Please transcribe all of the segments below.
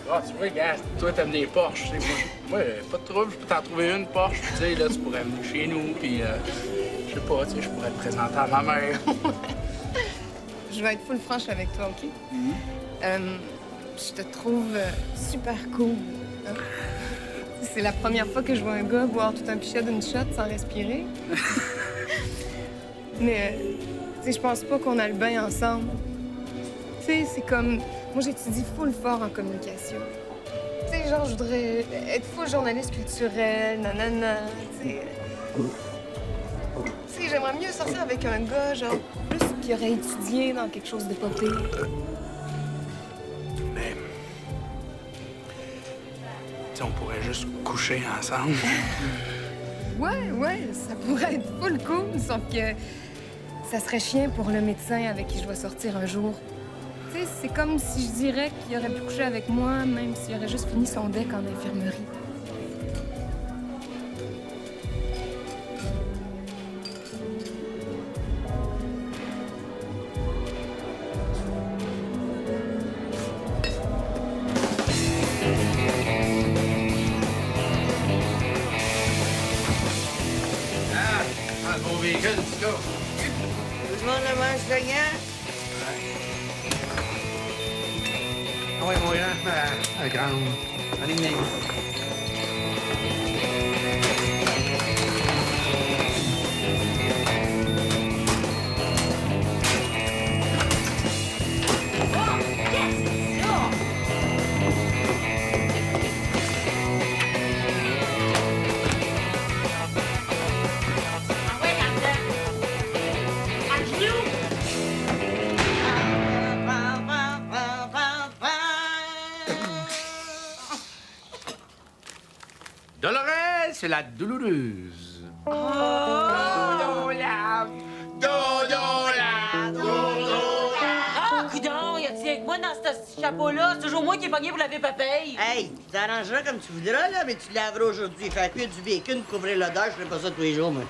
Ah, tu vois, gars, toi, t'aimes des Porsche, tu sais. Moi, pas de trouble, je peux t'en trouver une Porsche. Tu sais, là, tu pourrais venir chez nous, puis je sais pas, tu sais, je pourrais te présenter à ma mère. Je vais être full franche avec toi, OK? Je te trouve super cool. Hein? C'est la première fois que je vois un gars boire tout un pichet d'une shot sans respirer. Mais, tu sais, je pense pas qu'on a le bain ensemble. Tu sais, c'est comme... Moi, j'étudie full fort en communication. Tu sais, genre, je voudrais être full journaliste culturel, nanana, tu sais. Tu sais, j'aimerais mieux sortir avec un gars, genre, plus qui aurait étudié dans quelque chose de pas pire. Mais... Tu sais, on pourrait juste coucher ensemble. Ouais, ça pourrait être full cool, sauf que ça serait chiant pour le médecin avec qui je dois sortir un jour. Tu sais, c'est comme si je dirais qu'il aurait pu coucher avec moi, même s'il aurait juste fini son deck en infirmerie. Ah, bon véhicule, let's go. Tout le monde le mange gagnant? Ah ouais, mon grand, la grande. Allez, venez. Dolores, c'est la douloureuse. Ah, coudonc, y a-t-il avec moi dans ce chapeau-là? C'est toujours moi qui est pogné pour laver papaye. Hey, tu t'arrangeras comme tu voudras, là, mais tu laveras aujourd'hui. Faire cuire du bacon, couvrir l'odeur, je ferai pas ça tous les jours, moi.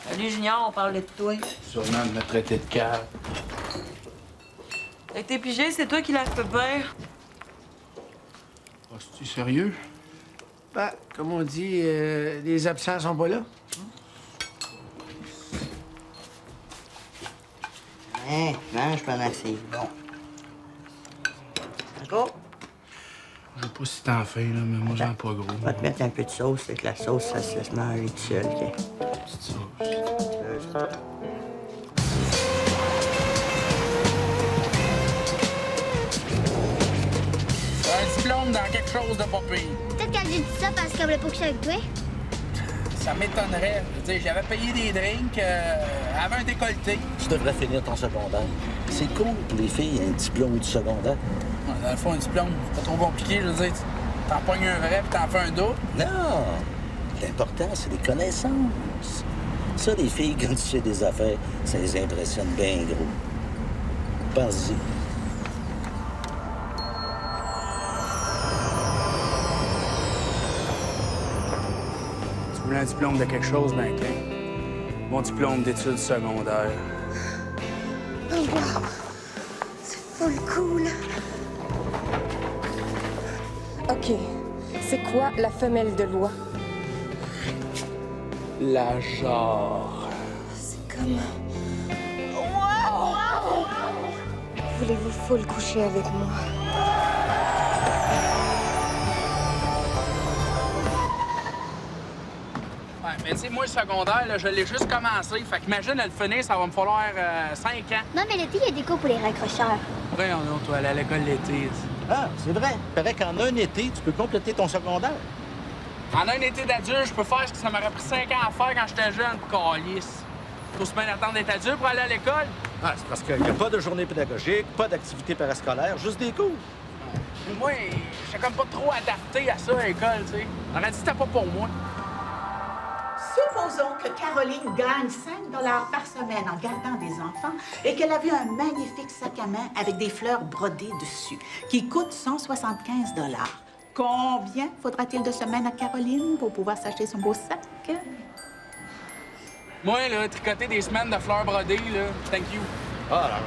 Salut, Junior, on parlait de toi. Sûrement de me traiter de cave. Avec tes pigés, c'est toi qui laves pépère. Oh, c'est-tu sérieux? Ben, comme on dit, les absents sont pas là. Hein, mange pendant que c'est bon. Encore? Je sais pas si t'en fais, là, mais moi, j'en ai pas gros. On va te mettre un peu de sauce, avec la sauce, ça se laisse manger tout seul, OK? Petite sauce. Un diplôme dans quelque chose de pas pire. Peut-être qu'elle dit ça parce qu'elle voulait pas coucher avec toi. Ça m'étonnerait. Je veux dire, j'avais payé des drinks, elle avait un décolleté. Tu devrais finir ton secondaire. C'est cool pour les filles, un diplôme du secondaire. Ouais, dans le fond, un diplôme, c'est pas trop compliqué, je veux dire. T'en pognes un vrai puis t'en fais un double. Non! L'important, c'est les connaissances. Ça, les filles, quand tu sais des affaires, ça les impressionne bien gros. Pense-y. Tu voulais un diplôme de quelque chose, ben, OK. Mon diplôme d'études secondaires. Oh wow! C'est full cool! OK. C'est quoi la femelle de loi? La genre. C'est comme... Wow! Voulez-vous full coucher avec moi? Ouais, mais tu sais, moi, le secondaire, là, je l'ai juste commencé. Fait qu'imagine, à le finir, ça va me falloir 5 ans. Non, mais l'été, il y a des cours pour les raccrocheurs. Après, on toi, aller à l'école l'été. Ah, c'est vrai. Il paraît qu'en un été, tu peux compléter ton secondaire. En un été d'adulte, je peux faire ce que ça m'aurait pris 5 ans à faire quand j'étais jeune pour calice. Faut se bien attendre d'être adulte pour aller à l'école. Ah, c'est parce qu'il n'y a pas de journée pédagogique, pas d'activité parascolaire, juste des cours. Mais moi, j'étais comme pas trop adapté à ça à l'école, tu sais. On aurait dit que c'était pas pour moi. Supposons que Caroline gagne 5 par semaine en gardant des enfants et qu'elle a vu un magnifique sac à main avec des fleurs brodées dessus qui coûte 175 $. Combien faudra-t-il de semaines à Caroline pour pouvoir s'acheter son beau sac? Moi, là, tricoter des semaines de fleurs brodées, là, thank you. Ah,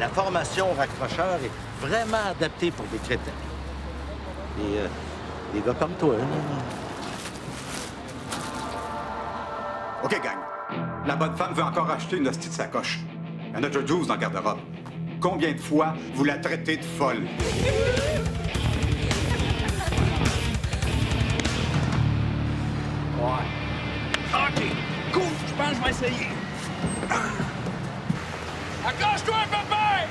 la formation raccrocheur est vraiment adapté pour des crétins. Des gars comme toi, là. OK, gang. La bonne femme veut encore acheter une hostie de sacoche. Il y en a déjà 12 dans le garde-robe. Combien de fois vous la traitez de folle? Ouais. OK, cool, je pense que je vais essayer. Accroche-toi, papa!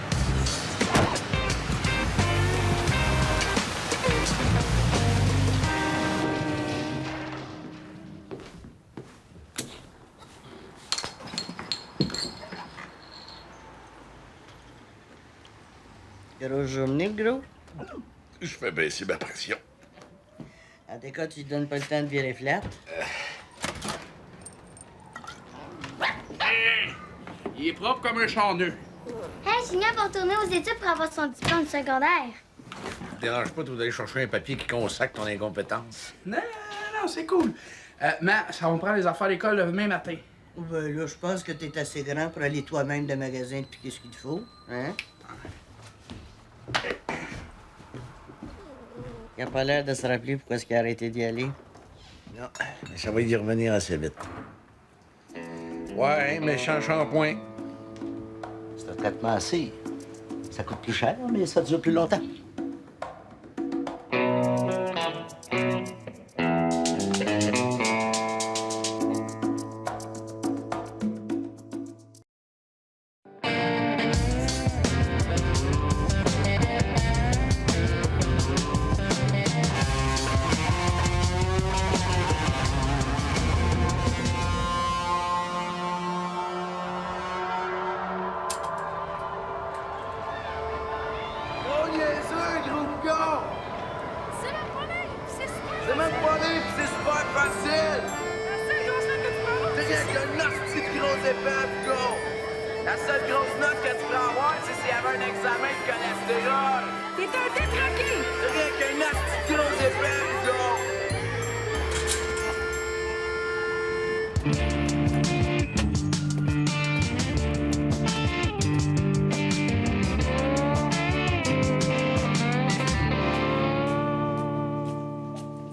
Grosse journée, le gros. Je fais baisser ma pression. En tout cas, tu te donnes pas le temps de virer flat. Il est propre comme un charneux. Hey, Junior va retourner aux études pour avoir son diplôme secondaire. Ça te dérange pas d'aller chercher un papier qui consacre ton incompétence? Non, c'est cool. Mais ça va me prendre les affaires à l'école demain matin. Ben là, je pense que t'es assez grand pour aller toi-même de magasin et piquer ce qu'il te faut. Hein? Il a pas l'air de se rappeler pourquoi est-ce qu'il a arrêté d'y aller. Non, mais ça va y revenir assez vite. Ouais, méchant shampoing. C'est un traitement assez. Ça coûte plus cher, mais ça dure plus longtemps.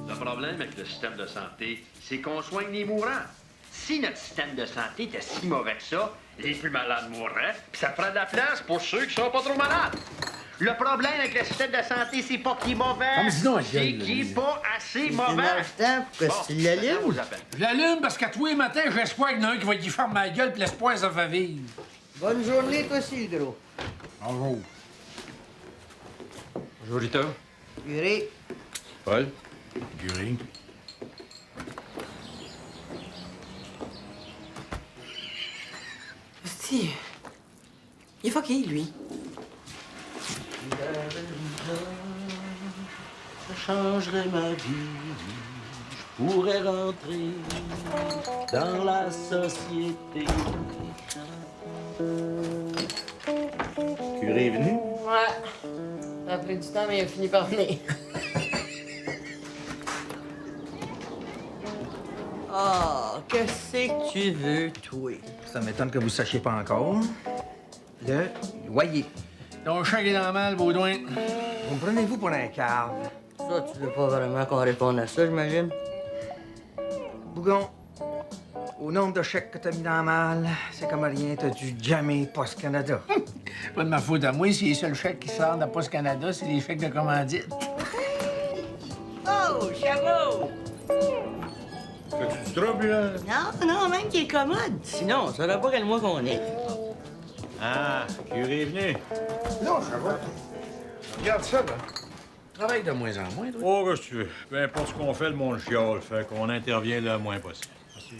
Le problème avec le système de santé, c'est qu'on soigne les mourants. Si notre système de santé était si mauvais que ça, les plus malades mourraient, puis ça ferait de la place pour ceux qui sont pas trop malades. Le problème avec le système de santé, c'est pas qu'il est mauvais, c'est qu'il est pas assez mauvais. Pourquoi tu l'allumes? Je l'allume parce qu'à tous les matins, j'espère qu'il y en a un qui va y faire ma gueule puis l'espoir, ça va vivre. Bonne journée, toi aussi, le gros. Bonjour. Bonjour, Rita. Curé. Paul. Curé. Hostie. Il est fucké, lui. Ça changerait ma vie. Je pourrais rentrer dans la société. Curé est venu? Ouais. Ça a pris du temps, mais il a fini par venir. Ah, qu'est-ce que tu veux, toi? Ça m'étonne que vous ne sachiez pas encore. Le loyer. Ton chien est dans la malle, Baudouin. Vous me prenez-vous pour un cave? Ça, tu veux pas vraiment qu'on réponde à ça, j'imagine? Bougon, au nombre de chèques que t'as mis dans la malle, c'est comme rien, t'as dû jammer Post Canada. Pas de ma faute à moi, si les seuls chèques qui sortent de Post Canada, c'est les chèques de commandite. Oh, Chabot! Fais-tu du trouble, là? Non, même qu'il est commode. Sinon, ça va pas quel mois qu'on est. Ah, Curé est venu. Non, ça va. Regarde ça, là. Travaille de moins en moins, toi. Oh, qu'est-ce que tu veux? Peu importe ce qu'on fait, le monde chiale. Fait qu'on intervient le moins possible. Merci.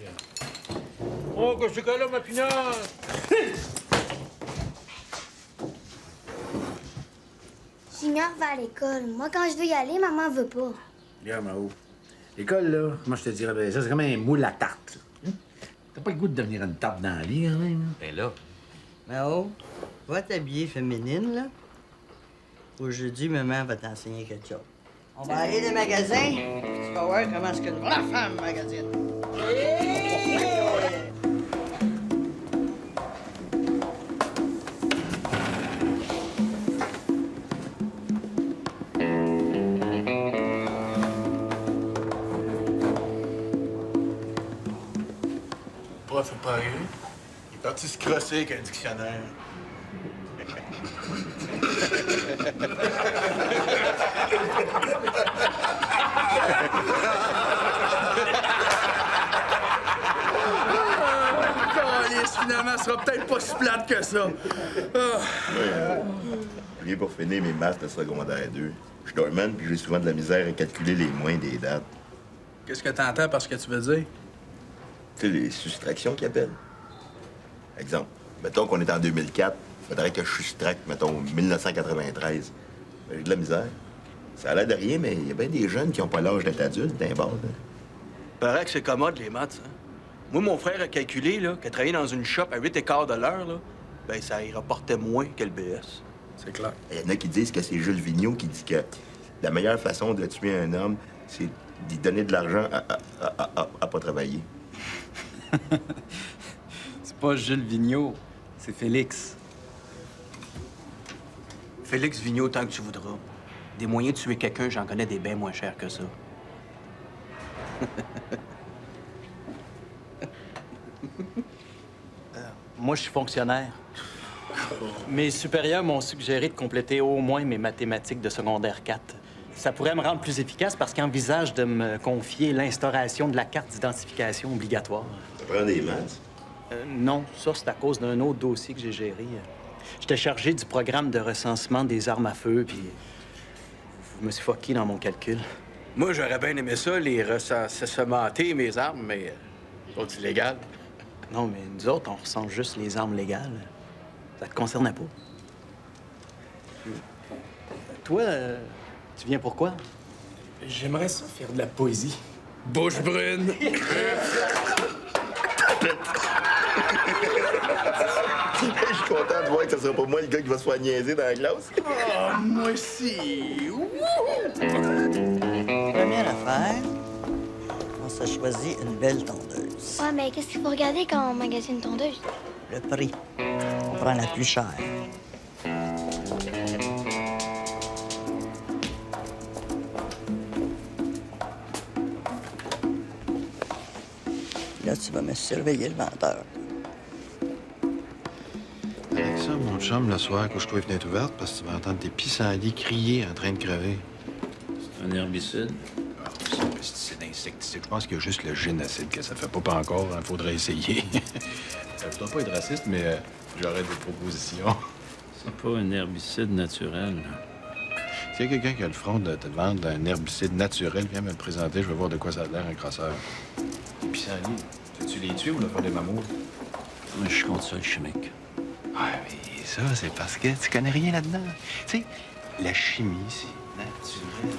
Oh, qu'est-ce que c'est là, ma pinasse? Junior va à l'école. Moi, quand je veux y aller, maman veut pas. Regarde, Mao. L'école, là, moi, je te dirais, ben, ça, c'est comme un moule à tarte. Hein? T'as pas le goût de devenir une tarte dans le lit, quand même. Ben là. Mao, va t'habiller féminine, là. Aujourd'hui, maman va t'enseigner quelque chose. On va aller dans le magasin, puis tu vas voir comment est-ce qu'une vraie femme magasine. prof est pas arrivé? Il est parti se crosser avec un dictionnaire. Finalement, ce sera peut-être pas si plate que ça. Je viens pour finir mes maths de secondaire 2. Je suis dormant, puis j'ai souvent de la misère à calculer les moins des dates. Qu'est-ce que t'entends par ce que tu veux dire? Tu sais, les soustractions qu'ils appellent. Exemple, mettons qu'on est en 2004, il faudrait que je soustracte, mettons, 1993. Ben, j'ai de la misère. Ça a l'air de rien, mais il y a bien des jeunes qui n'ont pas l'âge d'être adultes, d'un bord. Paraît que c'est commode, les maths, hein? Moi, mon frère a calculé, là, qu'il travaillait dans une shop à 8 écarts de l'heure, là, ben ça y rapportait moins que le BS. C'est clair. Il y en a qui disent que c'est Jules Vigneault qui dit que la meilleure façon de tuer un homme, c'est d'y donner de l'argent à pas travailler. C'est pas Jules Vigneault, c'est Félix. Félix Vigneault, tant que tu voudras. Des moyens de tuer quelqu'un, j'en connais des bien moins chers que ça. Moi, je suis fonctionnaire. Mes supérieurs m'ont suggéré de compléter au moins mes mathématiques de secondaire 4. Ça pourrait me rendre plus efficace parce qu'ils envisagent de me confier l'instauration de la carte d'identification obligatoire. Ça prend des maths? Non, ça, c'est à cause d'un autre dossier que j'ai géré. J'étais chargé du programme de recensement des armes à feu, puis je me suis fucké dans mon calcul. Moi, j'aurais bien aimé ça, les recensenter mes armes, mais sont illégales. Non, mais nous autres, on recense juste les armes légales. Ça te concernait pas. Toi, tu viens pourquoi? J'aimerais ça faire de la poésie. Bouche brune! Je suis content de voir que ce sera pas moi le gars qui va se faire niaiser dans la classe. Oh, moi aussi! Première affaire, on s'est choisi une belle tondeuse. Ouais, mais qu'est-ce qu'il faut regarder quand on magasine une tondeuse? Le prix. On prend la plus chère. Là, tu vas me surveiller le vendeur. Avec ça, mon chum, le soir, couche-toi les fenêtres ouvertes parce que tu vas entendre tes pissenlits crier en train de crever. C'est un herbicide? Ah, c'est un pesticide insecticide. Je pense qu'il y a juste le génocide que ça fait pas encore. Il faudrait essayer. Je dois pas être raciste, mais j'aurais des propositions. C'est pas un herbicide naturel. S'il y a quelqu'un qui a le front de te vendre un herbicide naturel, viens me le présenter. Je vais voir de quoi ça a l'air, un crosseur. Les pissenlits, tu les tues ou le faire des mamours? Moi, je suis contre ça, le chimique. Ouais, mais ça, c'est parce que tu connais rien là-dedans. Tu sais, la chimie, c'est naturel.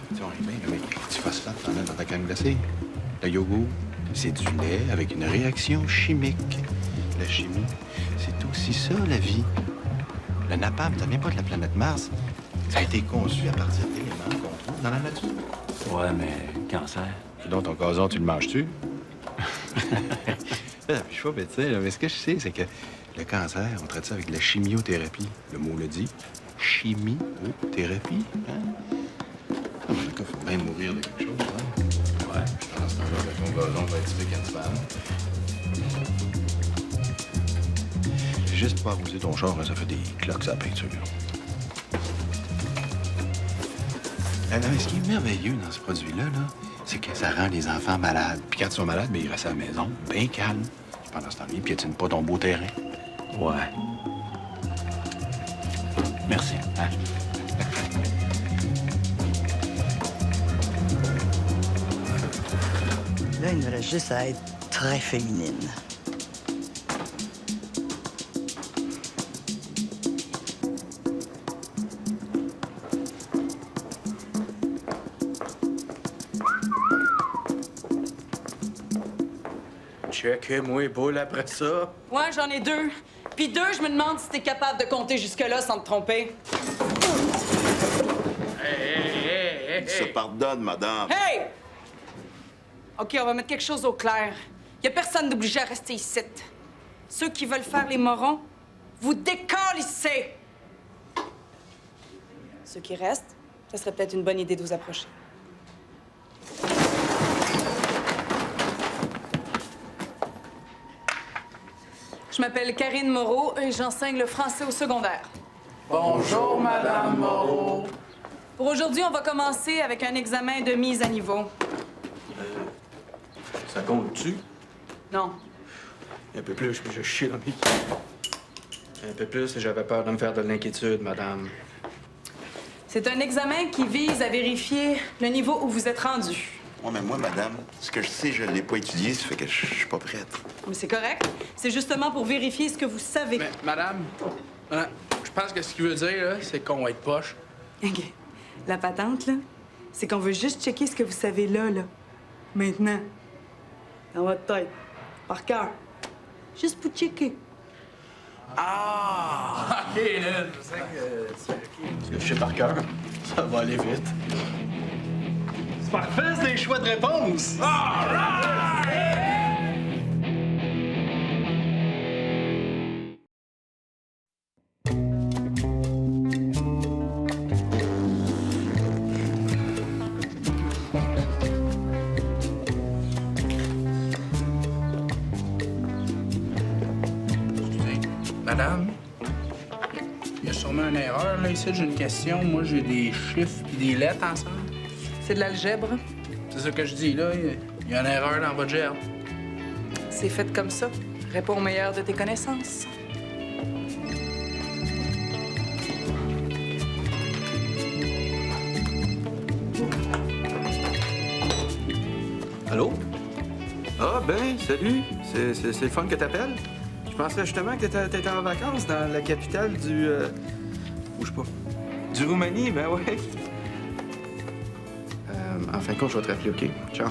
Tu vois, bien, mais du phosphate, t'en mets dans ta crème glacée. Le yogourt, c'est du lait avec une réaction chimique. La chimie, c'est aussi ça, la vie. Le napalm, ça vient pas de la planète Mars. Ça a été conçu à partir d'éléments qu'on trouve dans la nature. Ouais, mais cancer. Donc, ton gazon, tu le manges-tu? Je suis pas bêtise, là, mais ce que je sais, c'est que le cancer, on traite ça avec de la chimiothérapie. Le mot le dit. Chimiothérapie, hein? Ah, mais il faut bien mourir de quelque chose, hein? Ouais. Pendant ce temps-là, ton gazon va être tué cancer. J'ai juste pas arrosé ton char, hein, ça fait des cloques à la peinture. Mais ce qui est merveilleux dans ce produit-là, c'est que ça rend les enfants malades. Puis quand ils sont malades, bien, ils restent à la maison, bien calmes. Pendant ce temps-là, ils piétinent pas ton beau terrain. Ouais. Merci. Hein? Là, il nous reste juste à être très féminine. Check-moi, boule après ça. Ouais, j'en ai 2. Puis 2, je me demande si t'es capable de compter jusque-là sans te tromper. Il se pardonne, madame. Hey! OK, on va mettre quelque chose au clair. Y a personne d'obligé à rester ici. Ceux qui veulent faire les morons, vous décalissez! Ceux qui restent, ça serait peut-être une bonne idée de vous approcher. Je m'appelle Karine Moreau et j'enseigne le français au secondaire. Bonjour, Madame Moreau. Pour aujourd'hui, on va commencer avec un examen de mise à niveau. Ça compte-tu? Non. Un peu plus, je chie dans mes... Un peu plus, j'avais peur de me faire de l'inquiétude, madame. C'est un examen qui vise à vérifier le niveau où vous êtes rendu. Ouais, mais moi, madame, ce que je sais, je l'ai pas étudié, ça fait que je suis pas prête. Mais c'est correct. C'est justement pour vérifier ce que vous savez. Mais, madame, je pense que ce qu'il veut dire, là, c'est qu'on va être poche. OK. La patente, là, c'est qu'on veut juste checker ce que vous savez là. Maintenant. Dans votre tête. Par cœur. Juste pour checker. Ah! OK, là, je sais que c'est OK. Parce que je sais par cœur, ça va aller vite. C'est parfait, c'est des choix de réponse! Madame, il y a sûrement une erreur, là, ici. J'ai une question. Moi, j'ai des chiffres et des lettres ensemble. C'est de l'algèbre. C'est ça que je dis, là. Il y a une erreur dans votre gerbe. C'est fait comme ça. Réponds au meilleur de tes connaissances. Allô? Ah, ben, salut. C'est le fun que t'appelles. Je pensais justement que t'étais en vacances dans la capitale du... bouge pas. Du Roumanie, ben ouais. En fin de compte, je vais te rappeler, OK? Ciao.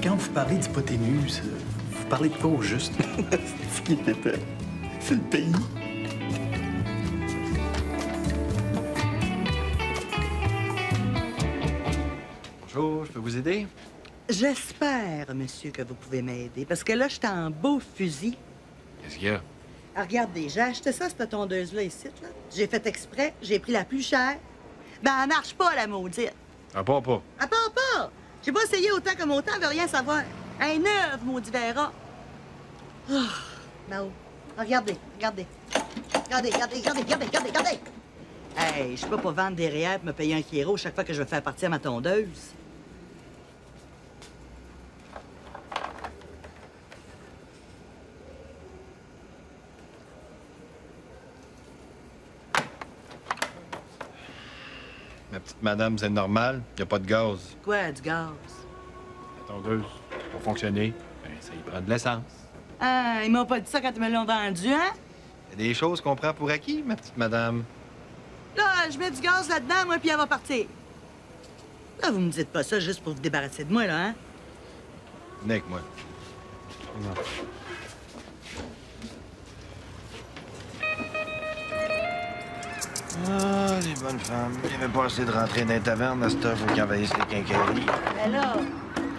Quand vous parlez d'hypoténuse, vous parlez de quoi au juste? Ce qui était. C'est le pays. Bonjour, je peux vous aider? J'espère, monsieur, que vous pouvez m'aider, parce que là, je suis en beau fusil. Qu'est-ce qu'il y a? Ah, regardez, j'ai acheté ça, cette tondeuse-là, ici, là. J'ai fait exprès, j'ai pris la plus chère. Ben, elle marche pas, la maudite. Elle part pas. Elle part pas! J'ai pas essayé autant comme autant, elle veut rien savoir. Un œuf, maudit verra. Oh, Mao, regardez, regardez. Regardez, regardez, regardez, regardez, regardez, regardez! Hey, je suis pas pour vendre des réels pour me payer un kilo chaque fois que je veux faire partir ma tondeuse. Ma petite madame, c'est normal? Y a pas de gaz. Quoi, du gaz? La tondeuse, pour fonctionner, ben, ça y prend de l'essence. Ah, ils m'ont pas dit ça quand ils me l'ont vendu, hein? Y a des choses qu'on prend pour acquis, ma petite madame. Là, je mets du gaz là-dedans, moi, puis elle va partir. Là, vous me dites pas ça juste pour vous débarrasser de moi, là, hein? Venez avec moi. Non. Ah, les bonnes femmes. Il n'y avait pas assez de rentrer dans les tavernes à cette heure, faut qu'ils envahissent les quincailleries. Mais là,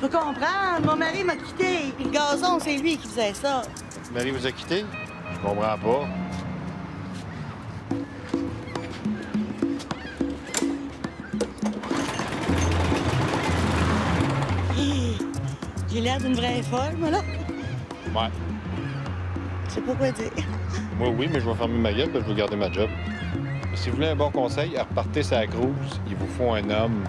faut comprendre, mon mari m'a quitté, puis le gazon, c'est lui qui faisait ça. Marie vous a quitté? Je comprends pas. J'ai l'air d'une vraie folle, moi, là. Ouais. Je sais pas quoi dire. Moi, oui, mais je vais fermer ma gueule parce que je veux garder ma job. Si vous voulez un bon conseil, repartez sa cruise. Il vous faut un homme.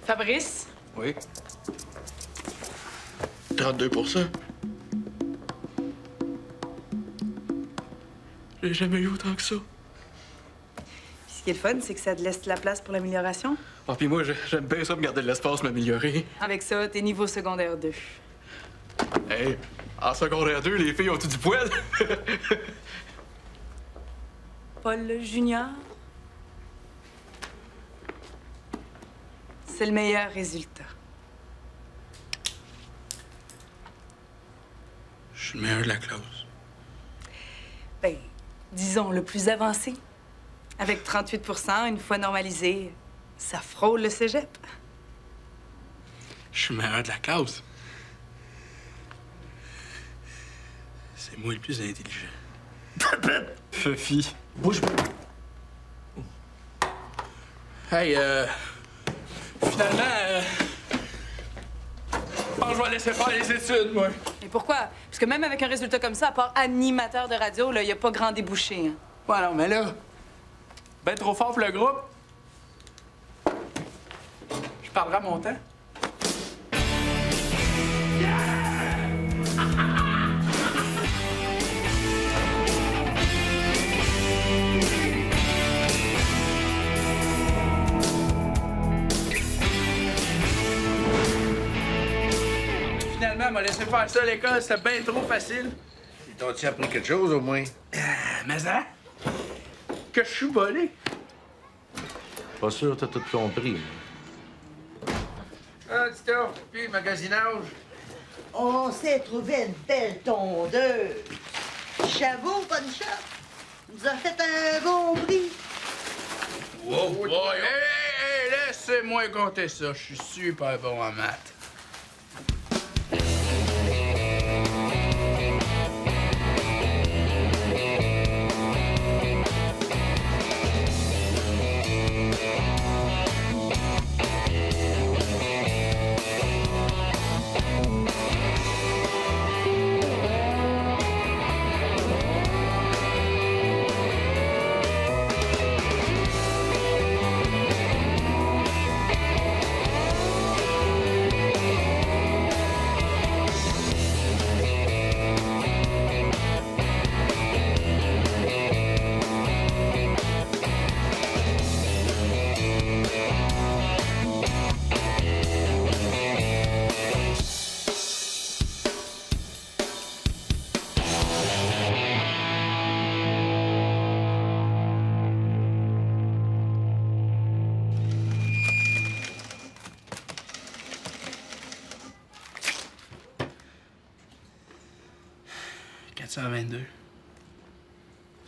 Fabrice? Oui. 32 %. J'ai jamais eu autant que ça. Puis ce qui est le fun, c'est que ça te laisse de la place pour l'amélioration. Ah, puis moi, j'aime bien ça, me garder de l'espace, m'améliorer. Avec ça, t'es niveau secondaire 2. Hey, en secondaire 2, les filles ont-tu du poil? Paul Junior? C'est le meilleur résultat. Je suis le meilleur de la classe. Ben, disons le plus avancé. Avec 38 %, une fois normalisé, ça frôle le cégep. Je suis le meilleur de la classe. C'est moi le plus intelligent. Fufi. Bouge. Hey, finalement, je pense que je vais laisser faire les études, moi. Et pourquoi? Parce que même avec un résultat comme ça, à part animateur de radio, il n'y a pas grand débouché. Hein. Ouais, non, mais là, ben trop fort pour le groupe. Je parlerai à mon temps. Finalement, elle m'a laissé faire ça à l'école, c'était bien trop facile. T'as-tu appris quelque chose, au moins? Mais ça, que je suis volé. Pas sûr, t'as tout compris. Ah, Tito, puis magasinage. On s'est trouvé une belle tondeuse. Chaveau, bonne shot. Nous a fait un bon prix. Wow, boy! Hey, laissez-moi compter ça. Je suis super bon en maths.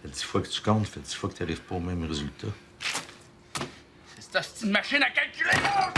Fait 10 fois que tu comptes, fait 10 fois que tu n'arrives pas au même résultat. C'est cette machine à calculer, là!